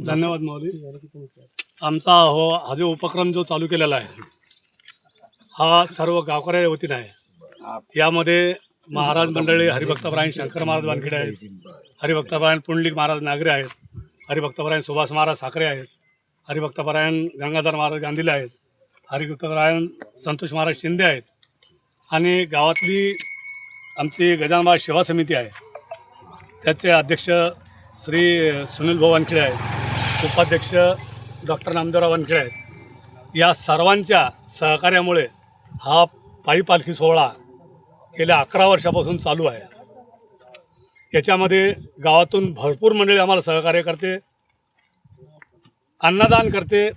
धन्यवाद महोदय। आमचा हा जो उपक्रम जो चालू केलेला आहे हा सर्व गावकऱ्या वतीने आहे। यामध्ये महाराज मंडळी हरिभक्तपरायण शंकर महाराज वानखेडे आहेत, हरिभक्तपरायण पुंडलिक महाराज नागरे आहेत, हरिभक्तपरायण सुभाष महाराज साखरे आहेत, हरिभक्तपरायण गंगाधर महाराज गांधीला आहेत, हरिभक्तपरायण संतोष महाराज शिंदे आहेत आणि गावातली आमची गजानन महाराज सेवा समिती आहे, त्याचे अध्यक्ष श्री सुनील भाऊ वानखेडे आहेत, उपाध्यक्ष डॉक्टर नामदेवराव वानखेडे आहेत। या सर्वांच्या सहकार्यामुळे हा पायी पालखी सोहळा गेल्या 11 वर्षापासून चालू आहे। याच्यामध्ये गावातून भरपूर मंडळी आम्हाला सहकार्य करते, अन्नदान करते,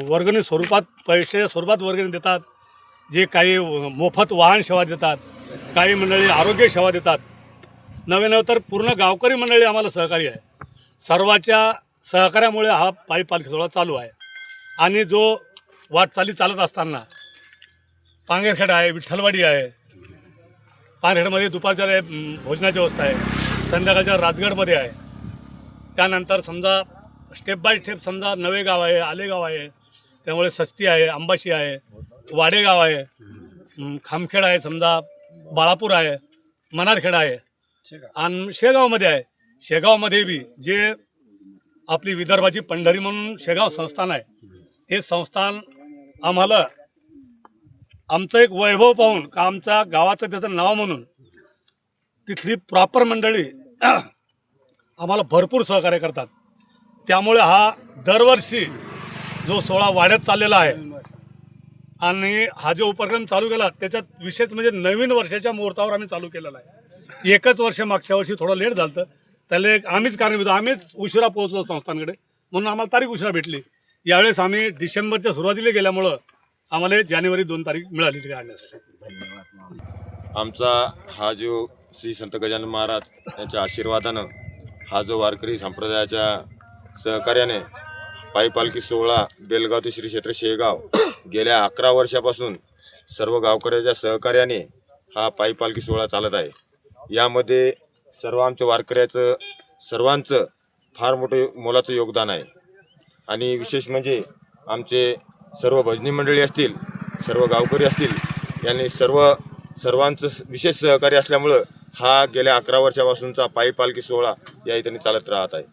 वर्गणी स्वरूपात पैसे स्वरूपात वर्गणी देतात, जे काही मोफत वाहन सेवा देतात, काही मंडळी आरोग्य सेवा देतात, नवे तर पूर्ण गावकरी मंडळी आम्हाला सहकार्य आहे। सर्वाच्या सहकार्यामुळे हा पायी पालखी सोहळा चालू आहे। आणि जो वाटचाली चालत असताना पांगेरखेड आहे, विठ्ठलवाडी आहे, पांगेरखेडमध्ये दुपारच्या भोजनाची व्यवस्था आहे, संध्याकाळच्या राजगडमध्ये आहे, त्यानंतर समजा स्टेप बाय स्टेप समजा नवे गाव आहे, आलेगाव आहे, त्यामुळे सस्ती आहे, अंबाशी आहे, वाडेगाव आहे, खामखेड आहे, समजा बाळापूर आहे, मनारखेड आहे आणि शेगावमध्ये आहे। शेगावमध्ये बी जे आपली विदर्भाची पंढरी म्हणून शेगाव संस्थान आहे, ते संस्थान आम्हाला आमचं एक वैभव पाहून का आमच्या गावाचं त्याचं नाव म्हणून तिथली प्रॉपर मंडळी आम्हाला भरपूर सहकार्य करतात। त्यामुळे हा दरवर्षी जो सोहळा वाढत चाललेला आहे आणि हा जो उपक्रम चालू केला त्याच्यात विशेष म्हणजे नवीन वर्षाच्या मुहूर्तावर आम्ही चालू केलेला आहे। एकच वर्ष मागच्या वर्षी थोडं लेट झालं, त्याला एक आम्हीच कारणीभूत, आम्हीच उशिरा पोहोचलो संस्थांकडे म्हणून आम्हाला तारीख उशिरा भेटली। यावेळेस आम्ही डिसेंबरच्या सुरुवातीला गेल्यामुळं आम्हाला जानेवारी 2 तारीख मिळाली काढण्यासाठी। आमचा हा जो श्री संत गजानन महाराज यांच्या आशीर्वादानं हा जो वारकरी संप्रदायाच्या सहकार्याने पायी पालखी सोहळा बेलगाव ते श्री क्षेत्र शेगाव गेल्या 11 वर्षापासून सर्व गावकऱ्याच्या सहकार्याने हा पायी पालखी सोहळा चालत आहे। यामध्ये सर्व आमच्या वारकऱ्याचं सर्वांचं फार मोठं मोलाचं योगदान आहे आणि विशेष म्हणजे आमचे सर्व भजनी मंडळी असतील, सर्व गावकरी असतील, यांनी सर्वांचं विशेष सहकार्य असल्यामुळं हा गेल्या 11 वर्षापासूनचा पायी पालखी सोहळा या इथे चालत राहत आहे।